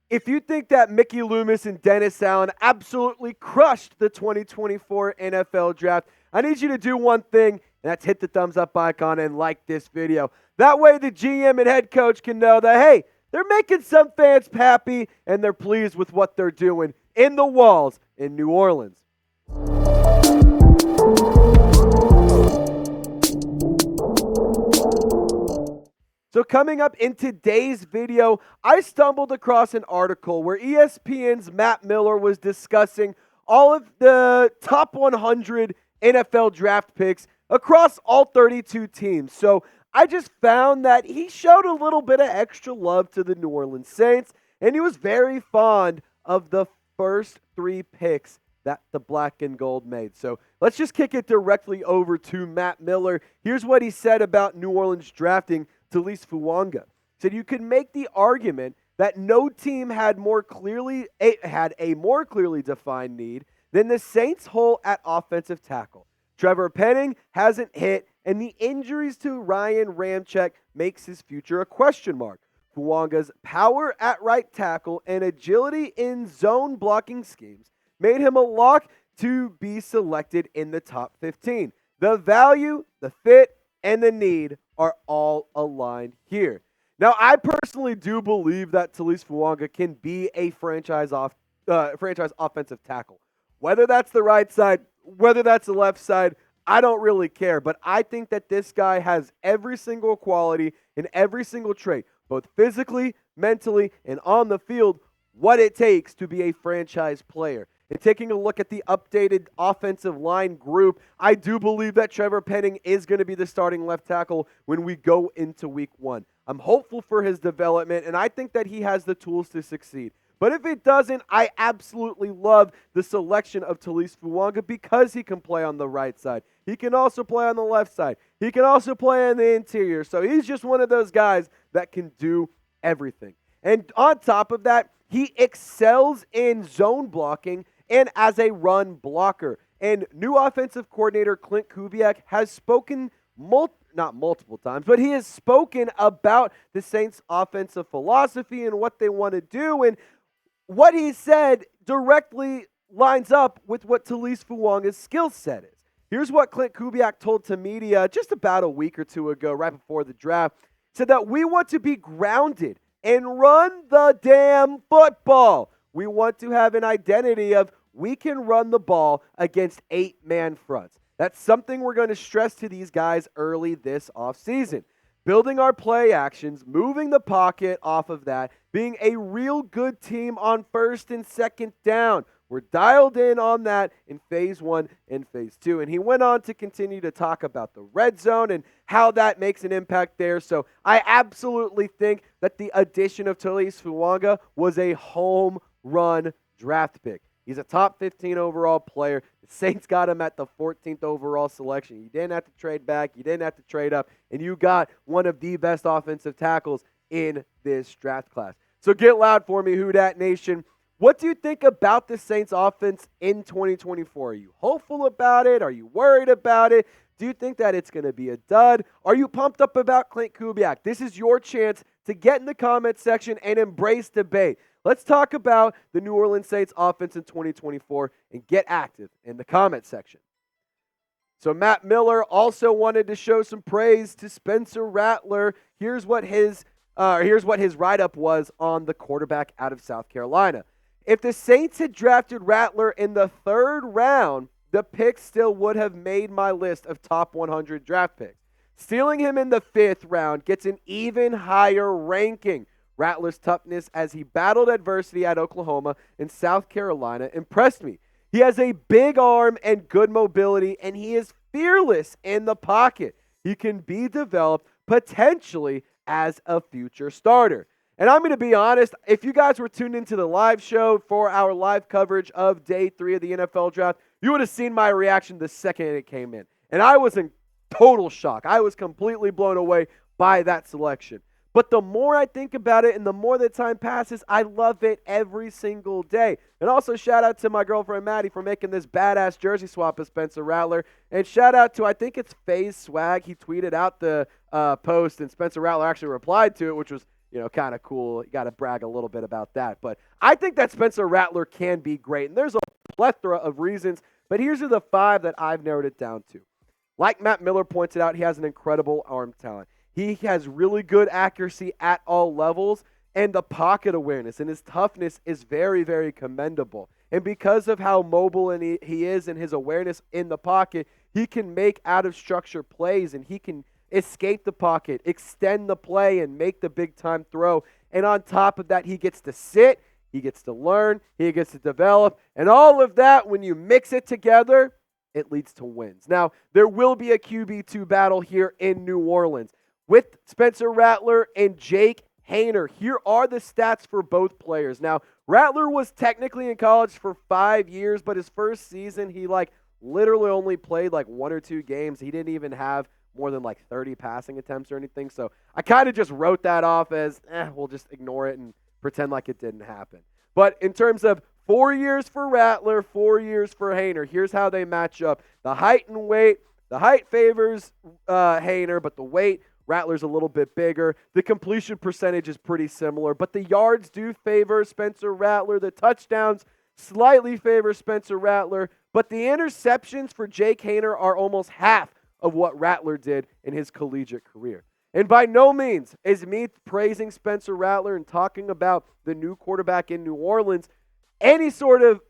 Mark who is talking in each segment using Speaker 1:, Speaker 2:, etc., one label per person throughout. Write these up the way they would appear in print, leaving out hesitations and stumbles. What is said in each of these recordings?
Speaker 1: If you think that Mickey Loomis and Dennis Allen absolutely crushed the 2024 NFL Draft, I need you to do one thing, and that's hit the thumbs up icon and like this video. That way the GM and head coach can know that, hey, they're making some fans happy and they're pleased with what they're doing in the walls in New Orleans. So coming up in today's video, I stumbled across an article where ESPN's Matt Miller was discussing all of the top 100 NFL draft picks across all 32 teams. So I just found that he showed a little bit of extra love to the New Orleans Saints, and he was very fond of the first 3 picks that the black and gold made. So let's just kick it directly over to Matt Miller. Here's what he said about New Orleans drafting Taliese Fuaga. He said you could make the argument that no team had a more clearly defined need than the Saints' hole at offensive tackle. Trevor Penning hasn't hit, and the injuries to Ryan Ramczyk makes his future a question mark. Fuaga's power at right tackle and agility in zone blocking schemes made him a lock to be selected in the top 15. The value, the fit, and the need are all aligned here. Now, I personally do believe that Taliese Fuaga can be a franchise offensive tackle. Whether that's the right side, whether that's the left side, I don't really care. But I think that this guy has every single quality and every single trait, both physically, mentally, and on the field, what it takes to be a franchise player. And taking a look at the updated offensive line group, I do believe that Trevor Penning is going to be the starting left tackle when we go into week 1. I'm hopeful for his development, and I think that he has the tools to succeed. But if it doesn't, I absolutely love the selection of Taliese Fuaga because he can play on the right side. He can also play on the left side. He can also play in the interior. So he's just one of those guys that can do everything. And on top of that, he excels in zone blocking and as a run blocker. And new offensive coordinator Klint Kubiak has spoken not multiple times, but he has spoken about the Saints' offensive philosophy and what they want to do. And what he said directly lines up with what Taliese Fuaga's skill set is. Here's what Klint Kubiak told to media just about a week or two ago, right before the draft. He said that we want to be grounded and run the damn football. We want to have an identity of we can run the ball against 8-man fronts. That's something we're going to stress to these guys early this offseason. Building our play actions, moving the pocket off of that, being a real good team on first and second down. We're dialed in on that in phase 1 and phase 2. And he went on to continue to talk about the red zone and how that makes an impact there. So I absolutely think that the addition of Taliese Fuaga was a home run draft pick. He's a top 15 overall player. The Saints got him at the 14th overall selection. You didn't have to trade back. You didn't have to trade up. And you got one of the best offensive tackles in this draft class. So get loud for me, Who Dat Nation. What do you think about the Saints offense in 2024? Are you hopeful about it? Are you worried about it? Do you think that it's going to be a dud? Are you pumped up about Klint Kubiak? This is your chance to get in the comment section and embrace debate. Let's talk about the New Orleans Saints offense in 2024 and get active in the comment section. So Matt Miller also wanted to show some praise to Spencer Rattler. Here's what his write-up was on the quarterback out of South Carolina. If the Saints had drafted Rattler in the 3rd round, the pick still would have made my list of top 100 draft picks. Stealing him in the 5th round gets an even higher ranking. Rattler's toughness as he battled adversity at Oklahoma and South Carolina impressed me. He has a big arm and good mobility, and he is fearless in the pocket. He can be developed potentially as a future starter. And I'm going to be honest, if you guys were tuned into the live show for our live coverage of day 3 of the NFL draft, you would have seen my reaction the second it came in. And I was in total shock. I was completely blown away by that selection. But the more I think about it and the more that time passes, I love it every single day. And also shout out to my girlfriend Maddie for making this badass jersey swap of Spencer Rattler. And shout out to, I think it's FaZe Swag. He tweeted out the post and Spencer Rattler actually replied to it, which was kind of cool. You got to brag a little bit about that. But I think that Spencer Rattler can be great. And there's a plethora of reasons. But here's the 5 that I've narrowed it down to. Like Matt Miller pointed out, he has an incredible arm talent. He has really good accuracy at all levels. And the pocket awareness and his toughness is very, very commendable. And because of how mobile and he is and his awareness in the pocket, he can make out-of-structure plays, and he can escape the pocket, extend the play, and make the big-time throw. And on top of that, he gets to sit, he gets to learn, he gets to develop. And all of that, when you mix it together, it leads to wins. Now, there will be a QB2 battle here in New Orleans with Spencer Rattler and Jake Haener. Here are the stats for both players. Now, Rattler was technically in college for 5 years, but his first season, he literally only played 1 or 2 games. He didn't even have more than 30 passing attempts or anything. So I kind of just wrote that off as, we'll just ignore it and pretend like it didn't happen. But in terms of 4 years for Rattler, 4 years for Haener, here's how they match up. The height and weight, the height favors Haener, but the weight, Rattler's a little bit bigger. The completion percentage is pretty similar, but the yards do favor Spencer Rattler. The touchdowns slightly favor Spencer Rattler, but the interceptions for Jake Haener are almost half of what Rattler did in his collegiate career. And by no means is me praising Spencer Rattler and talking about the new quarterback in New Orleans any sort of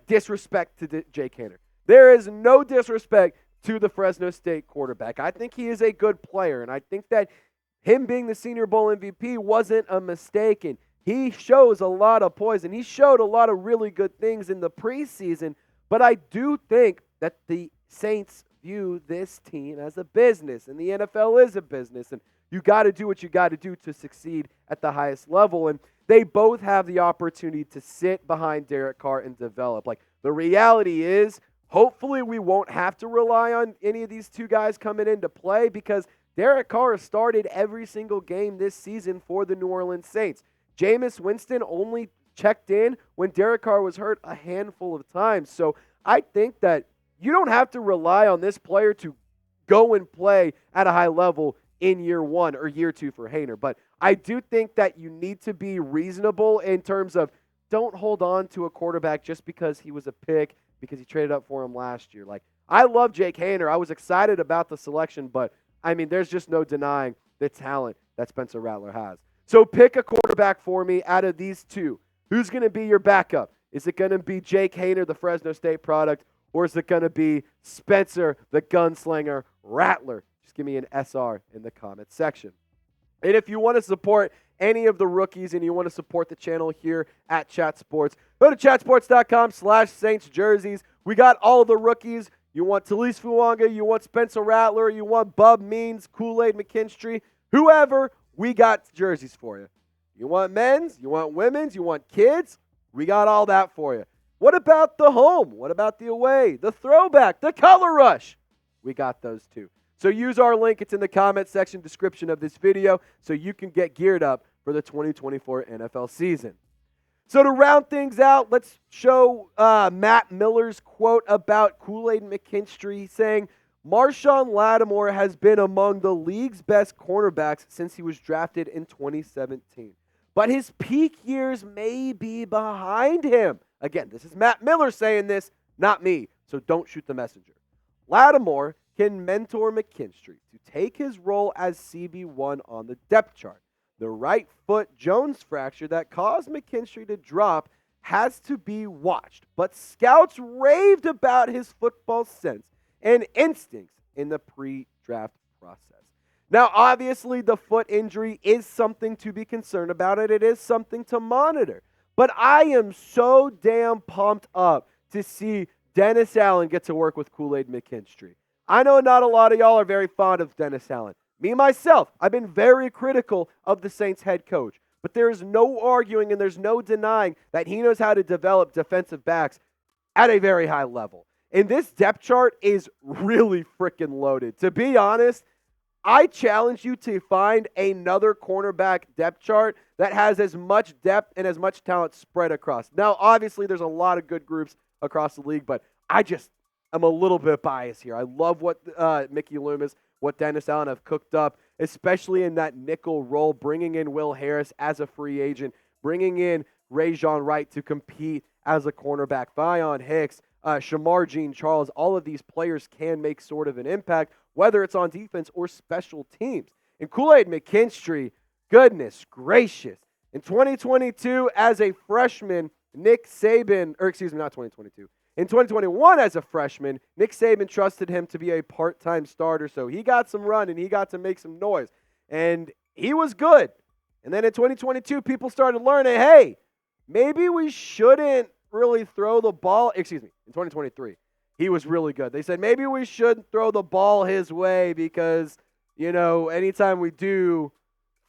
Speaker 1: disrespect to Jake Haener. There is no disrespect to the Fresno State quarterback. I think he is a good player, and I think that him being the Senior Bowl MVP wasn't a mistake, and he shows a lot of poise, and he showed a lot of really good things in the preseason, but I do think that the Saints view this team as a business, and the NFL is a business, and you got to do what you got to do to succeed at the highest level, and they both have the opportunity to sit behind Derek Carr and develop. The reality is, hopefully we won't have to rely on any of these two guys coming into play because Derek Carr started every single game this season for the New Orleans Saints. Jameis Winston only checked in when Derek Carr was hurt a handful of times. So I think that you don't have to rely on this player to go and play at a high level in year 1 or year 2 for Haener. But I do think that you need to be reasonable in terms of don't hold on to a quarterback just because he was a pick, because he traded up for him last year. I love Jake Haener. I was excited about the selection, but, there's just no denying the talent that Spencer Rattler has. So pick a quarterback for me out of these two. Who's going to be your backup? Is it going to be Jake Haener, the Fresno State product, or is it going to be Spencer, the gunslinger Rattler? Just give me an SR in the comment section. And if you want to support any of the rookies and you want to support the channel here at Chat Sports, go to chatsports.com/Saints jerseys. We got all the rookies. You want Taliese Fuaga, you want Spencer Rattler, you want Bub Means, Kool-Aid McKinstry, whoever, we got jerseys for you. You want men's, you want women's, you want kids, we got all that for you. What about the home? What about the away? The throwback, the color rush? We got those too. So use our link. It's in the comment section description of this video so you can get geared up for the 2024 NFL season. So to round things out, let's show Matt Miller's quote about Kool-Aid McKinstry saying, Marshon Lattimore has been among the league's best cornerbacks since he was drafted in 2017. But his peak years may be behind him. Again, this is Matt Miller saying this, not me, so don't shoot the messenger. Lattimore can mentor McKinstry to take his role as CB1 on the depth chart. The right foot Jones fracture that caused McKinstry to drop has to be watched, but scouts raved about his football sense and instincts in the pre-draft process. Now, obviously, the foot injury is something to be concerned about, and it is something to monitor. But I am so damn pumped up to see Dennis Allen get to work with Kool-Aid McKinstry. I know not a lot of y'all are very fond of Dennis Allen. Me, myself, I've been very critical of the Saints head coach. But there is no arguing and there's no denying that he knows how to develop defensive backs at a very high level. And this depth chart is really freaking loaded. To be honest, I challenge you to find another cornerback depth chart that has as much depth and as much talent spread across. Now, obviously, there's a lot of good groups across the league, but I'm a little bit biased here. I love what Mickey Loomis, what Dennis Allen have cooked up. especially in that nickel role, bringing in Will Harris as a free agent, bringing in Rajon Wright to compete as a cornerback, Vion Hicks, Shamar Jean-Charles. All of these players can make sort of an impact, whether it's on defense or special teams. And Kool-Aid McKinstry, goodness gracious. In 2022, as a freshman, Nick Saban, or excuse me, not 2022. In 2021, as a freshman, Nick Saban trusted him to be a part-time starter, so he got some run and he got to make some noise. And he was good. And then in 2022, people started learning, hey, maybe we shouldn't really throw the ball. Excuse me, in 2023, he was really good. They said maybe we shouldn't throw the ball his way because, anytime we do,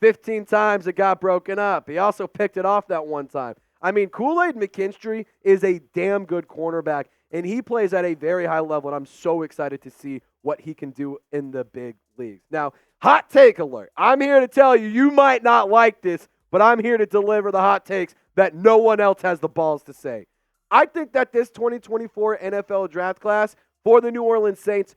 Speaker 1: 15 times it got broken up. He also picked it off that one time. I mean, Kool-Aid McKinstry is a damn good cornerback, and he plays at a very high level, and I'm so excited to see what he can do in the big leagues. Now, hot take alert. I'm here to tell you, you might not like this, but I'm here to deliver the hot takes that no one else has the balls to say. I think that this 2024 NFL draft class for the New Orleans Saints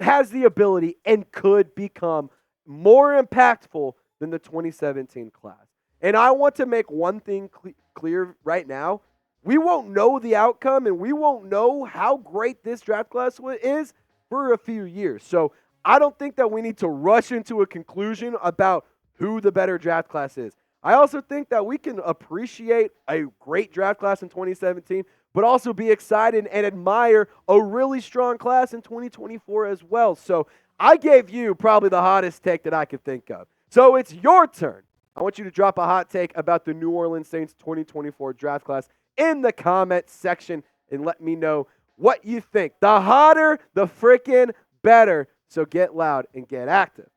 Speaker 1: has the ability and could become more impactful than the 2017 class. And I want to make one thing clear right now. We won't know the outcome and we won't know how great this draft class is for a few years. So I don't think that we need to rush into a conclusion about who the better draft class is. I also think that we can appreciate a great draft class in 2017, but also be excited and admire a really strong class in 2024 as well. So I gave you probably the hottest take that I could think of. So it's your turn. I want you to drop a hot take about the New Orleans Saints 2024 draft class in the comment section and let me know what you think. The hotter, the freaking better. So get loud and get active.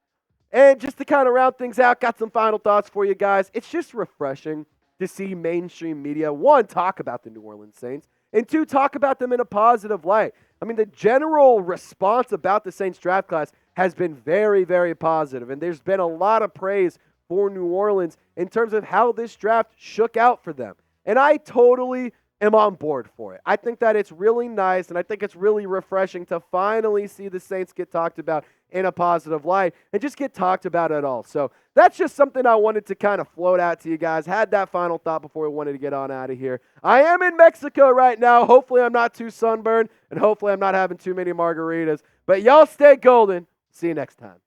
Speaker 1: And just to kind of round things out, got some final thoughts for you guys. It's just refreshing to see mainstream media, one, talk about the New Orleans Saints, and two, talk about them in a positive light. I mean, the general response about the Saints draft class has been very, very positive, and there's been a lot of praise for New Orleans in terms of how this draft shook out for them. And I totally am on board for it. I think that it's really nice, and I think it's really refreshing to finally see the Saints get talked about in a positive light and just get talked about at all. So that's just something I wanted to kind of float out to you guys. Had that final thought before we wanted to get on out of here. I am in Mexico right now. Hopefully I'm not too sunburned, and hopefully I'm not having too many margaritas. But y'all stay golden. See you next time.